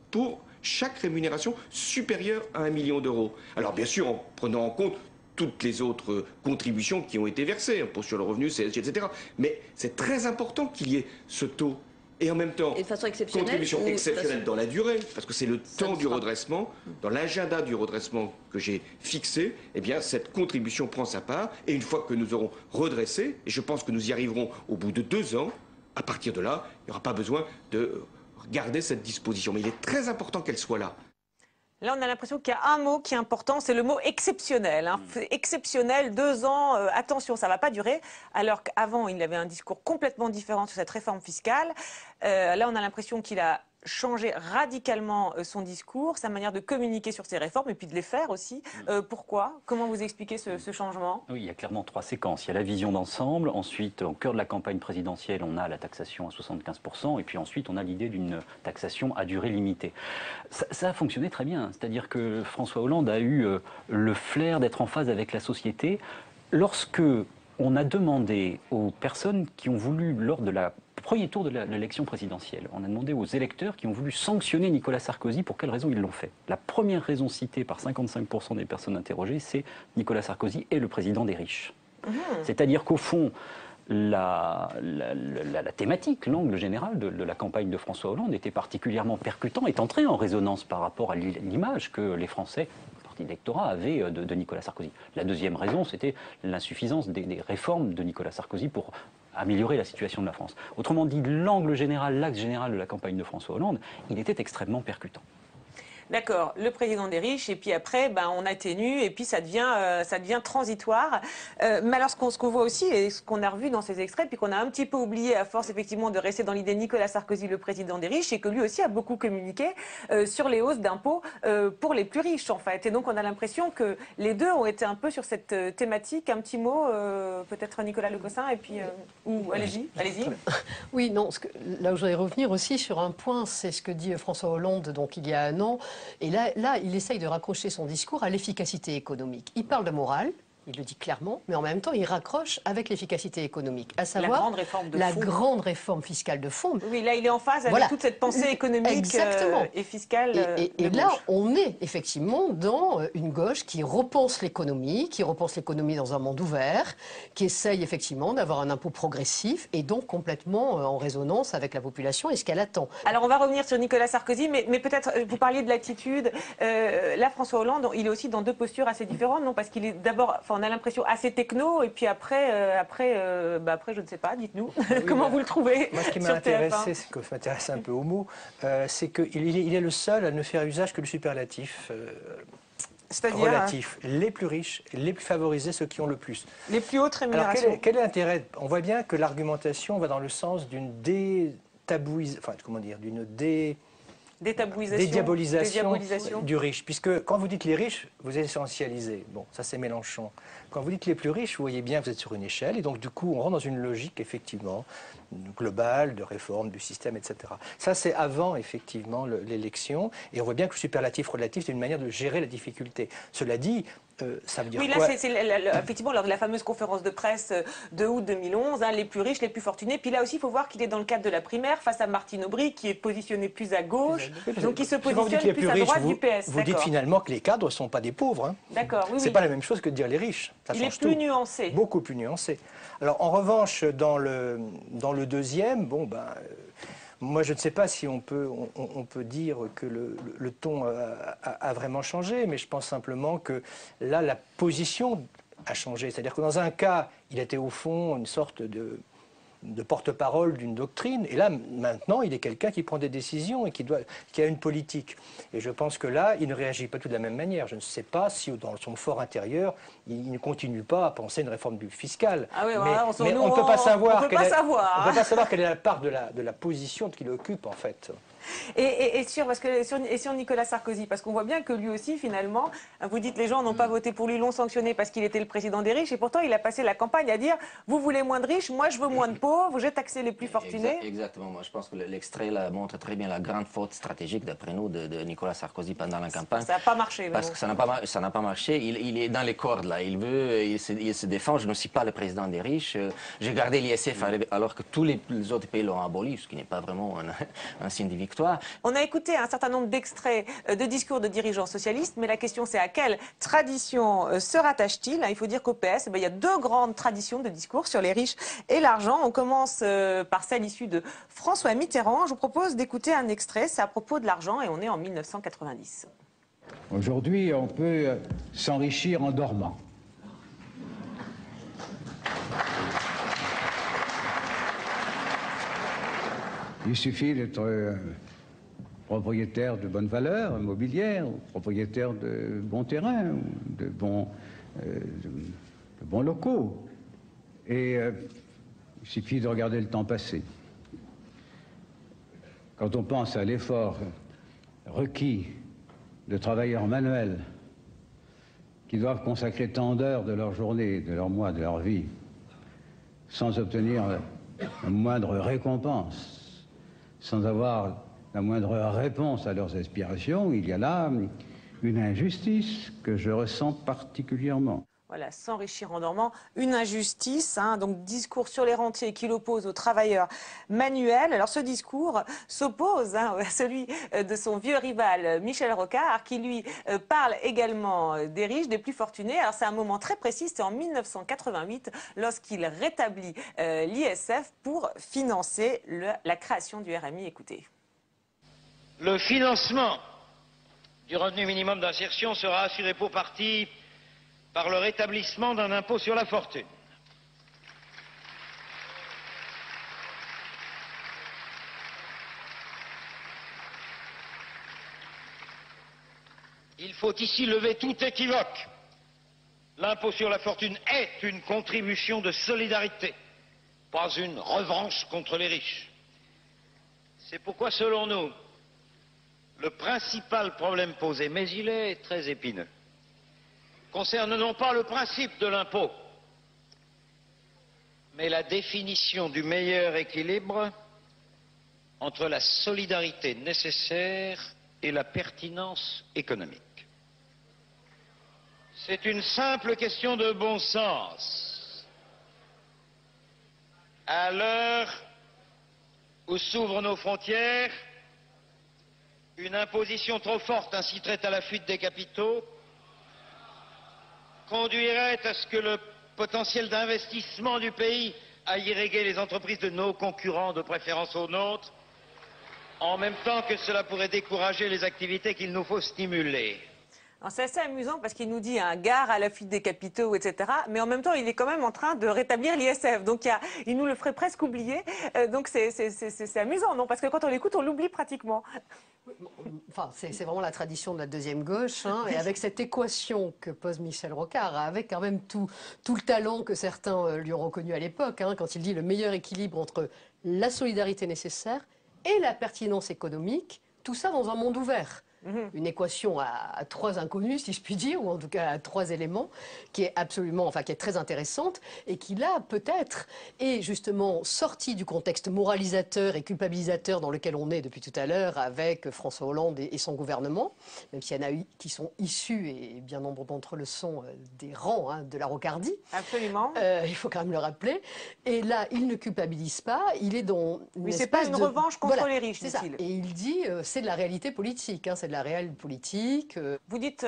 pour chaque rémunération supérieure à 1 million d'euros. Alors bien sûr, en prenant en compte toutes les autres contributions qui ont été versées, impôt sur le revenu, CSG, etc. Mais c'est très important qu'il y ait ce taux. Et en même temps, de façon exceptionnelle, contribution exceptionnelle dans la durée, parce que c'est le temps du redressement, dans l'agenda du redressement que j'ai fixé, eh bien cette contribution prend sa part, et une fois que nous aurons redressé, et je pense que nous y arriverons au bout de 2 ans, à partir de là, il n'y aura pas besoin de garder cette disposition. Mais il est très important qu'elle soit là. Là, on a l'impression qu'il y a un mot qui est important, c'est le mot exceptionnel. Exceptionnel, 2 ans, attention, ça ne va pas durer. Alors qu'avant, il avait un discours complètement différent sur cette réforme fiscale. Là, on a l'impression qu'il a changé radicalement son discours, sa manière de communiquer sur ces réformes et puis de les faire aussi. Pourquoi ? Comment vous expliquez ce changement ? Oui, il y a clairement 3 séquences. Il y a la vision d'ensemble, ensuite, au cœur de la campagne présidentielle, on a la taxation à 75%, et puis ensuite, on a l'idée d'une taxation à durée limitée. Ça a fonctionné très bien, c'est-à-dire que François Hollande a eu le flair d'être en phase avec la société. Lorsque on a demandé aux personnes qui ont voulu, lors de la premier tour de l'élection présidentielle, on a demandé aux électeurs qui ont voulu sanctionner Nicolas Sarkozy, pour quelles raisons ils l'ont fait. La première raison citée par 55% des personnes interrogées, c'est Nicolas Sarkozy est le président des riches. C'est-à-dire qu'au fond, la thématique, l'angle général de la campagne de François Hollande était particulièrement percutant, est entré en résonance par rapport à l'image que les Français, le parti d'électorat, avaient de Nicolas Sarkozy. La deuxième raison, c'était l'insuffisance des réformes de Nicolas Sarkozy pour améliorer la situation de la France. Autrement dit, l'angle général, l'axe général de la campagne de François Hollande, il était extrêmement percutant. D'accord, le président des riches, et puis après, on atténue, et puis ça devient transitoire. Mais alors, ce qu'on voit aussi, et ce qu'on a revu dans ces extraits, puis qu'on a un petit peu oublié à force, effectivement, de rester dans l'idée Nicolas Sarkozy, le président des riches, et que lui aussi a beaucoup communiqué sur les hausses d'impôts pour les plus riches, en fait. Et donc, on a l'impression que les deux ont été un peu sur cette thématique. Un petit mot, peut-être Nicolas Le Gossin, et puis... allez-y. Oui, non, là où je voudrais revenir aussi sur un point, c'est ce que dit François Hollande, donc il y a un an. Et là, il essaye de raccrocher son discours à l'efficacité économique. Il parle de morale, il le dit clairement, mais en même temps, il raccroche avec l'efficacité économique, à savoir la grande réforme de fond. Grande réforme fiscale de fond. Oui, là, il est en phase avec toute cette pensée économique et fiscale. Et là, on est effectivement dans une gauche qui repense l'économie dans un monde ouvert, qui essaye effectivement d'avoir un impôt progressif et donc complètement en résonance avec la population et ce qu'elle attend. Alors, on va revenir sur Nicolas Sarkozy, mais peut-être, vous parliez de l'attitude. Là, François Hollande, il est aussi dans 2 postures assez différentes, non ? Parce qu'il est d'abord Enfin, on a l'impression assez techno, et puis après, je ne sais pas, dites-nous, comment vous le trouvez? Moi, ce qui m'a intéressé, c'est que je m'intéresse un peu au mot, c'est qu'il est le seul à ne faire usage que du superlatif. C'est-à-dire relatif. Les plus riches, les plus favorisés, ceux qui ont le plus. Les plus hautes rémunérations. Alors, quel est l'intérêt? On voit bien que l'argumentation va dans le sens d'une dédiabolisation du riche. Puisque quand vous dites les riches, vous essentialisez. Bon, ça c'est Mélenchon. Quand vous dites les plus riches, vous voyez bien que vous êtes sur une échelle. Et donc du coup, on rentre dans une logique, effectivement, globale, de réforme du système, etc. Ça, c'est avant, effectivement, l'élection. Et on voit bien que le superlatif relatif, c'est une manière de gérer la difficulté. Cela dit, ça veut dire quoi? Oui, là, c'est effectivement lors de la fameuse conférence de presse de août 2011, hein, les plus riches, les plus fortunés. Puis là aussi, il faut voir qu'il est dans le cadre de la primaire face à Martine Aubry, qui est positionné plus à gauche, donc il se positionne plus à droite du PS. Vous dites finalement que les cadres ne sont pas des pauvres. Hein. D'accord, oui. C'est pas la même chose que de dire les riches. Ça il est plus nuancé. Beaucoup plus nuancé. Alors, en revanche, dans le deuxième, bon, moi, je ne sais pas si on peut dire que le ton a vraiment changé, mais je pense simplement que là, la position a changé. C'est-à-dire que dans un cas, il était au fond une sorte de porte-parole d'une doctrine, et là, maintenant, il est quelqu'un qui prend des décisions et qui a une politique. Et je pense que là, il ne réagit pas tout de la même manière. Je ne sais pas si, dans son fort intérieur, il ne continue pas à penser une réforme fiscale. Ah oui, mais on ne peut pas savoir. On peut pas savoir quelle est la part de la position qu'il occupe, en fait. Et sur Nicolas Sarkozy, parce qu'on voit bien que lui aussi, finalement, vous dites les gens n'ont pas voté pour lui, l'ont sanctionné parce qu'il était le président des riches, et pourtant il a passé la campagne à dire vous voulez moins de riches, moi je veux moins de pauvres, j'ai taxé les plus fortunés. Exactement, moi je pense que l'extrait là montre très bien la grande faute stratégique d'après nous de Nicolas Sarkozy pendant la campagne. Ça n'a pas marché. Parce que ça n'a pas marché, il est dans les cordes là, il se défend, je ne suis pas le président des riches, j'ai gardé l'ISF alors que tous les autres pays l'ont aboli, ce qui n'est pas vraiment un signe de victoire. On a écouté un certain nombre d'extraits de discours de dirigeants socialistes, mais la question c'est à quelle tradition se rattache-t-il? Il faut dire qu'au PS, il y a deux grandes traditions de discours sur les riches et l'argent. On commence par celle issue de François Mitterrand. Je vous propose d'écouter un extrait, c'est à propos de l'argent et on est en 1990. Aujourd'hui, on peut s'enrichir en dormant. Il suffit d'être propriétaire de bonnes valeurs immobilières, propriétaire de bons terrains, de bons locaux. Et il suffit de regarder le temps passé. Quand on pense à l'effort requis de travailleurs manuels qui doivent consacrer tant d'heures de leur journée, de leur mois, de leur vie, sans obtenir la moindre récompense, sans avoir la moindre réponse à leurs aspirations, il y a là une injustice que je ressens particulièrement. Voilà, s'enrichir en dormant, une injustice, donc discours sur les rentiers qui l'oppose aux travailleurs manuels. Alors ce discours s'oppose à celui de son vieux rival Michel Rocard, qui lui parle également des riches, des plus fortunés. Alors c'est un moment très précis, c'est en 1988, lorsqu'il rétablit l'ISF pour financer la création du RMI. Écoutez. Le financement du revenu minimum d'insertion sera assuré pour partie par le rétablissement d'un impôt sur la fortune. Il faut ici lever tout équivoque. L'impôt sur la fortune est une contribution de solidarité, pas une revanche contre les riches. C'est pourquoi, selon nous, le principal problème posé, mais il est très épineux, concerne non pas le principe de l'impôt, mais la définition du meilleur équilibre entre la solidarité nécessaire et la pertinence économique. C'est une simple question de bon sens. À l'heure où s'ouvrent nos frontières, une imposition trop forte inciterait à la fuite des capitaux, conduirait à ce que le potentiel d'investissement du pays aille irriguer les entreprises de nos concurrents, de préférence aux nôtres, en même temps que cela pourrait décourager les activités qu'il nous faut stimuler. C'est assez amusant parce qu'il nous dit un gare à la fuite des capitaux, etc. Mais en même temps, il est quand même en train de rétablir l'ISF. Donc il nous le ferait presque oublier. Donc c'est amusant, non? Parce que quand on l'écoute, on l'oublie pratiquement. Enfin, c'est vraiment la tradition de la deuxième gauche, hein, et avec cette équation que pose Michel Rocard, avec quand même tout le talent que certains lui ont reconnu à l'époque, hein, quand il dit le meilleur équilibre entre la solidarité nécessaire et la pertinence économique, tout ça dans un monde ouvert. Une équation à trois inconnus, si je puis dire, ou en tout cas à trois éléments, qui est absolument, enfin qui est très intéressante et qui là peut-être est justement sortie du contexte moralisateur et culpabilisateur dans lequel on est depuis tout à l'heure avec François Hollande et son gouvernement, même s'il y en a eu qui sont issus, et bien nombre d'entre eux le sont, des rangs hein, de la Rocardie. Absolument. Il faut quand même le rappeler. Et là, il ne culpabilise pas, il est dans une c'est pas une revanche contre les riches, dit-il. Et il dit, c'est de la réalité politique, hein, c'est de la réelle politique. Vous dites,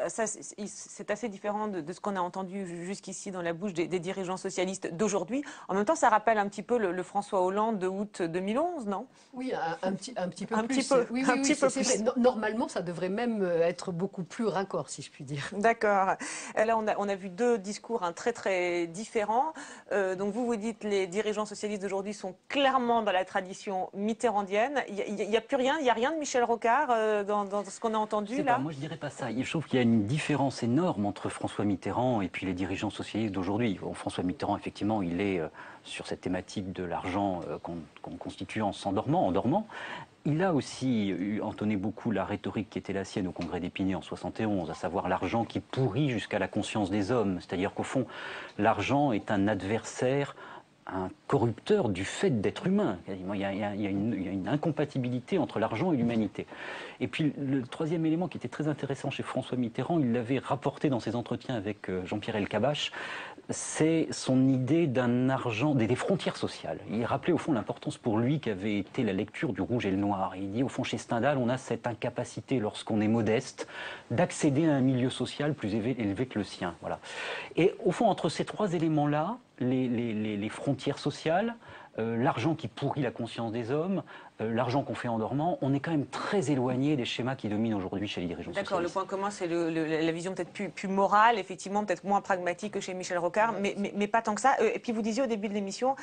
c'est assez différent de ce qu'on a entendu jusqu'ici dans la bouche des dirigeants socialistes d'aujourd'hui. En même temps, ça rappelle un petit peu le François Hollande de août 2011, non? Oui, un petit peu un plus. Petit peu, oui, un petit peu plus. Vrai. Normalement, ça devrait même être beaucoup plus raccord, si je puis dire. D'accord. Là, on a vu deux discours très très différents. Donc vous dites les dirigeants socialistes d'aujourd'hui sont clairement dans la tradition mitterrandienne. Il n'y a plus rien, il n'y a rien de Michel Rocard dans ce qu'on a entendu là? Moi, je dirais pas ça. Je trouve qu'il y a une différence énorme entre François Mitterrand et puis les dirigeants socialistes d'aujourd'hui. Bon, François Mitterrand, effectivement, il est sur cette thématique de l'argent qu'on constitue en s'endormant, en dormant. Il a aussi entonné beaucoup la rhétorique qui était la sienne au Congrès d'Épinay en 71, à savoir l'argent qui pourrit jusqu'à la conscience des hommes. C'est-à-dire qu'au fond, l'argent est un adversaire, un corrupteur du fait d'être humain. Il y a une incompatibilité entre l'argent et l'humanité. Et puis le troisième élément qui était très intéressant chez François Mitterrand, il l'avait rapporté dans ses entretiens avec Jean-Pierre Elkabbach, c'est son idée d'un argent, des frontières sociales. Il rappelait au fond l'importance pour lui qu'avait été la lecture du Rouge et le Noir. Il dit au fond chez Stendhal, on a cette incapacité lorsqu'on est modeste d'accéder à un milieu social plus élevé que le sien. Voilà. Et au fond, entre ces trois éléments-là, les frontières sociales, l'argent qui pourrit la conscience des hommes, l'argent qu'on fait en dormant, on est quand même très éloigné des schémas qui dominent aujourd'hui chez les dirigeants socialistes. D'accord, le point commun, c'est la vision peut-être plus morale, effectivement, peut-être moins pragmatique que chez Michel Rocard, mais pas tant que ça. Et puis vous disiez au début de l'émission,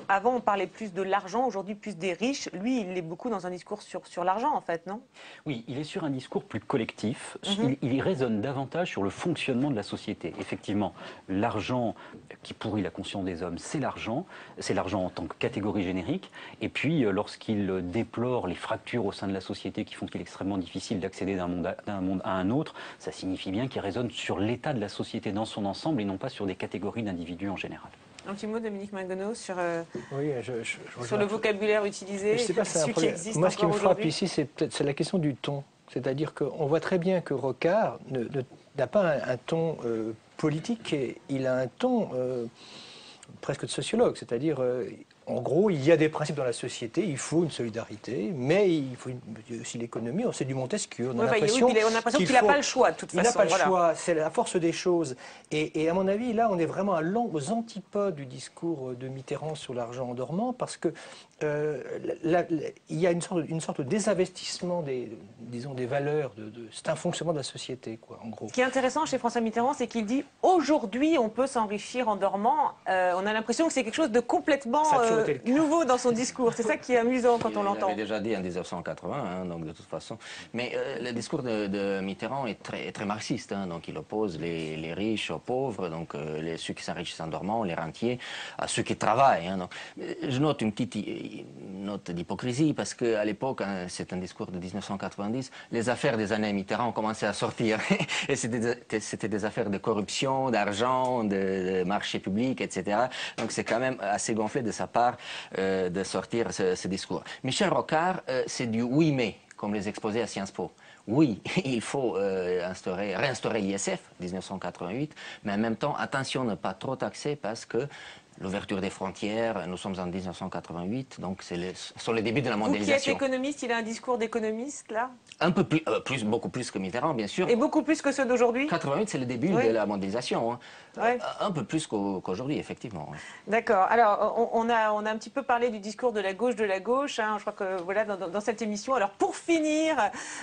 avant on parlait plus de l'argent, aujourd'hui plus des riches. Lui, il est beaucoup dans un discours sur l'argent, en fait, non? Oui, il est sur un discours plus collectif. Il résonne davantage sur le fonctionnement de la société. Effectivement, l'argent qui pourrit la conscience des hommes, c'est l'argent en tant que catégorie générique. Et puis, lorsqu'il déplore les fractures au sein de la société qui font qu'il est extrêmement difficile d'accéder d'un monde à un autre, ça signifie bien qu'il résonne sur l'état de la société dans son ensemble et non pas sur des catégories d'individus en général. Un petit mot, Dominique Mangonneau, sur sur le vocabulaire utilisé, celui qui existe. Moi, ce qui me frappe ici, c'est la question du ton. C'est-à-dire qu'on voit très bien que Rocard n'a pas un ton politique, il a un ton presque de sociologue, c'est-à-dire en gros, il y a des principes dans la société, il faut une solidarité, mais il faut aussi l'économie, c'est du Montesquieu. On a l'impression qu'il n'a pas le choix, de toute façon. Il n'a pas le choix, c'est la force des choses. Et à mon avis, là, on est vraiment aux antipodes du discours de Mitterrand sur l'argent en dormant, parce que il y a une sorte de désinvestissement des valeurs, c'est un fonctionnement de la société, quoi, en gros. Ce qui est intéressant chez François Mitterrand, c'est qu'il dit aujourd'hui, on peut s'enrichir en dormant. On a l'impression que c'est quelque chose de complètement nouveau dans son discours. C'est ça qui est amusant quand on l'entend. Il l'avait déjà dit en 1980, hein, donc de toute façon. Mais le discours de Mitterrand est très marxiste. Hein, donc il oppose les riches aux pauvres, donc ceux qui s'enrichissent en dormant, les rentiers, à ceux qui travaillent. Hein, donc, je note une petite note d'hypocrisie parce qu'à l'époque, hein, c'est un discours de 1990, les affaires des années Mitterrand ont commencé à sortir. Et c'était des affaires de corruption, d'argent, de marché public, etc. Donc c'est quand même assez gonflé de sa part de sortir ce discours. Michel Rocard, c'est du oui mais, comme les exposés à Sciences Po. Oui, il faut réinstaurer l'ISF, 1988, mais en même temps, attention, ne pas trop taxer parce que l'ouverture des frontières. Nous sommes en 1988, donc ce sont les débuts de la mondialisation. Vous qui êtes économiste, il a un discours d'économiste, là? Un peu plus, beaucoup plus que Mitterrand, bien sûr. Et beaucoup plus que ceux d'aujourd'hui? 88, c'est le début de la mondialisation. Hein. Ouais. Un peu plus qu'aujourd'hui, effectivement. Ouais. D'accord. Alors, on a un petit peu parlé du discours de la gauche, hein. Je crois que voilà, dans cette émission. Alors, pour finir,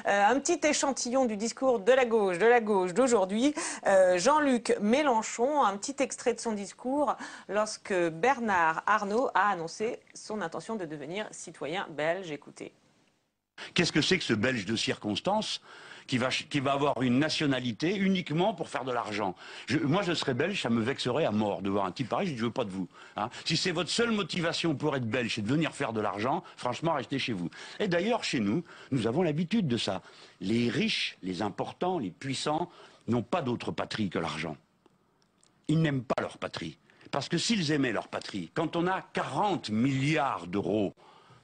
un petit échantillon du discours de la gauche d'aujourd'hui. Jean-Luc Mélenchon, un petit extrait de son discours lorsque Bernard Arnault a annoncé son intention de devenir citoyen belge. Écoutez. Qu'est-ce que c'est que ce Belge de circonstance qui va avoir une nationalité uniquement pour faire de l'argent? Moi, je serais belge, ça me vexerait à mort de voir un type pareil, je ne veux pas de vous. Hein. Si c'est votre seule motivation pour être belge, c'est de venir faire de l'argent, franchement, restez chez vous. Et d'ailleurs, chez nous, nous avons l'habitude de ça. Les riches, les importants, les puissants n'ont pas d'autre patrie que l'argent. Ils n'aiment pas leur patrie. Parce que s'ils aimaient leur patrie, quand on a 40 milliards d'euros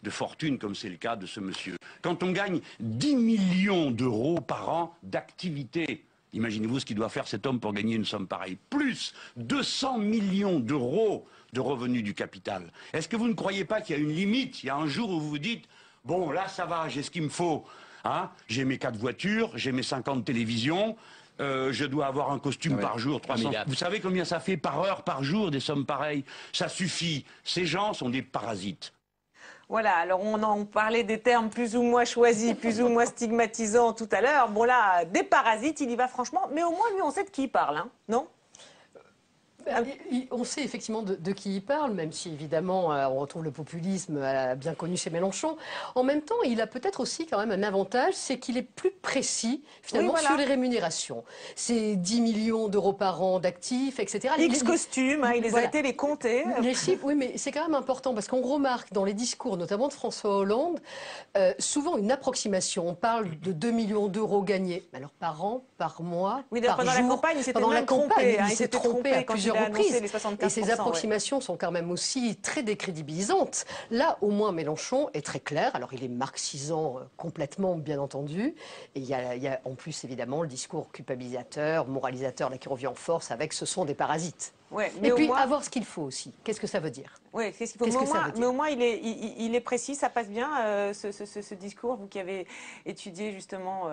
de fortune, comme c'est le cas de ce monsieur, quand on gagne 10 millions d'euros par an d'activité, imaginez-vous ce qu'il doit faire cet homme pour gagner une somme pareille, plus 200 millions d'euros de revenus du capital. Est-ce que vous ne croyez pas qu'il y a une limite? Il y a un jour où vous vous dites, bon là ça va, j'ai ce qu'il me faut, hein, j'ai mes 4 voitures, j'ai mes 50 télévisions, je dois avoir un costume par jour, 300. Vous savez combien ça fait par heure, par jour, des sommes pareilles? Ça suffit. Ces gens sont des parasites. Voilà, alors on parlait des termes plus ou moins choisis, plus ou moins stigmatisants tout à l'heure. Bon là, des parasites, il y va franchement, mais au moins lui on sait de qui il parle, hein, non? On sait effectivement de qui il parle, même si évidemment on retrouve le populisme bien connu chez Mélenchon. En même temps, il a peut-être aussi quand même un avantage, c'est qu'il est plus précis finalement sur les rémunérations. C'est 10 millions d'euros par an d'actifs, etc. X costumes, hein, il les a été les compter. Les chiffres, oui, mais c'est quand même important parce qu'on remarque dans les discours, notamment de François Hollande, souvent une approximation. On parle de 2 millions d'euros gagnés. Alors par an, par mois, oui, par pendant jour. La campagne, il s'était pendant la campagne, il il s'est trompé à plusieurs reprises. Les 75%, et ces approximations sont quand même aussi très décrédibilisantes. Là, au moins, Mélenchon est très clair. Alors, il est marxisant complètement, bien entendu. Et il y a en plus, évidemment, le discours culpabilisateur, moralisateur, là, qui revient en force avec « ce sont des parasites ». Ouais, et puis, avoir ce qu'il faut aussi. Qu'est-ce que ça veut dire? Oui, qu'est-ce qu'il faut? Mais au moins, il est précis, ça passe bien, ce discours. Vous qui avez étudié justement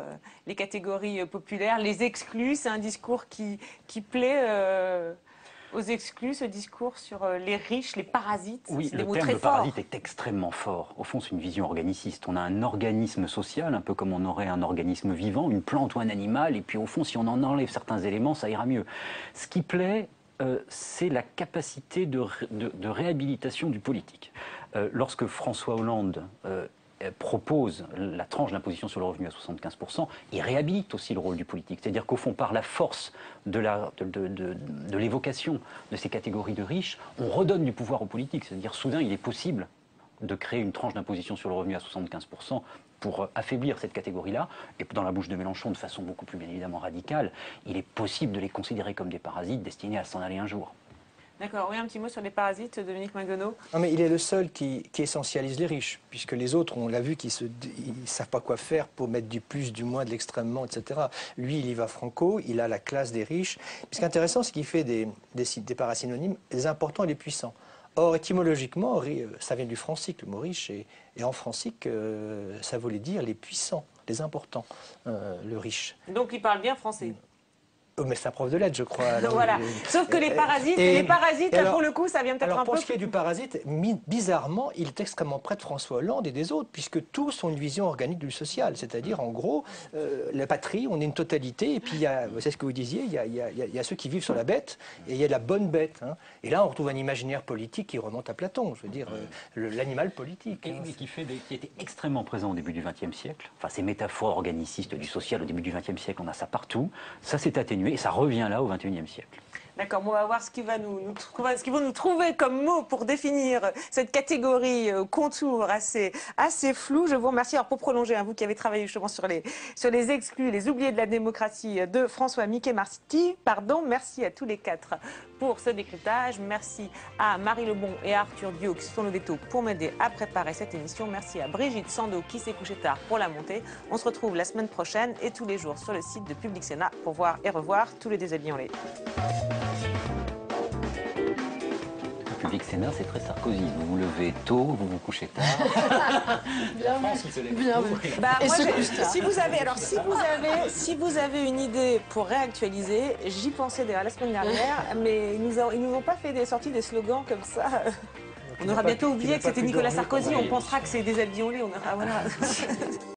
les catégories populaires, les exclus, c'est un discours qui plaît aux exclus, ce discours sur les riches, les parasites. Oui, le terme de parasite est extrêmement fort. Au fond, c'est une vision organiciste. On a un organisme social, un peu comme on aurait un organisme vivant, une plante ou un animal, et puis au fond, si on en enlève certains éléments, ça ira mieux. Ce qui plaît, c'est la capacité de réhabilitation du politique. Lorsque François Hollande propose la tranche d'imposition sur le revenu à 75%, il réhabilite aussi le rôle du politique. C'est-à-dire qu'au fond, par la force de l'évocation de ces catégories de riches, on redonne du pouvoir aux politiques. C'est-à-dire, soudain, il est possible de créer une tranche d'imposition sur le revenu à 75% pour affaiblir cette catégorie-là. Et dans la bouche de Mélenchon, de façon beaucoup plus bien évidemment radicale, il est possible de les considérer comme des parasites destinés à s'en aller un jour. D'accord, oui, un petit mot sur les parasites, Dominique Maguenot. Non, mais il est le seul qui essentialise les riches, puisque les autres, on l'a vu, ils ne savent pas quoi faire pour mettre du plus, du moins, de l'extrêmement, etc. Lui, il y va franco, il a la classe des riches. Ce qui est intéressant, c'est qu'il fait des parasynonymes, les importants et les puissants. Or, étymologiquement, ça vient du francique, le mot riche, et en francique, ça voulait dire les puissants, les importants, le riche. Donc il parle bien français. Oh, mais c'est un prof de lettres, je crois. Alors, voilà. Sauf que les parasites, là, pour le coup, ça vient peut-être un peu... Pour ce qui est du parasite, bizarrement, il est extrêmement près de François Hollande et des autres, puisque tous ont une vision organique du social. C'est-à-dire, en gros, la patrie, on est une totalité, et puis, c'est ce que vous disiez, il y a ceux qui vivent sur la bête, et il y a la bonne bête. Hein. Et là, on retrouve un imaginaire politique qui remonte à Platon, je veux dire, l'animal politique. Et qui était extrêmement présent au début du XXe siècle. Enfin, ces métaphores organicistes du social au début du XXe siècle, on a ça partout. Ça s'est atténué. Et ça revient là au XXIe siècle. D'accord, bon, on va voir ce qu'ils vont nous trouver comme mot pour définir cette catégorie contour assez flou. Je vous remercie. Alors pour prolonger, vous qui avez travaillé justement sur les exclus, les oubliés de la démocratie de François Mickey-Marty, merci à tous les 4 pour ce décryptage. Merci à Marie Lebon et à Arthur Dio qui sont au veto pour m'aider à préparer cette émission. Merci à Brigitte Sando qui s'est couchée tard pour la montée. On se retrouve la semaine prochaine et tous les jours sur le site de Public Sénat pour voir et revoir tous les déshabillés en lait. Public Sénat, c'est très Sarkozy. Vous vous levez tôt, vous vous couchez tard. Bien vu. Bien vu. Bah, Et moi, ce constat. si vous avez une idée pour réactualiser, j'y pensais déjà la semaine dernière, mais ils nous ont pas sorti des slogans comme ça. On aura bientôt oublié que c'était Nicolas Sarkozy, on pensera que c'est des habits au lait, on aura, voilà.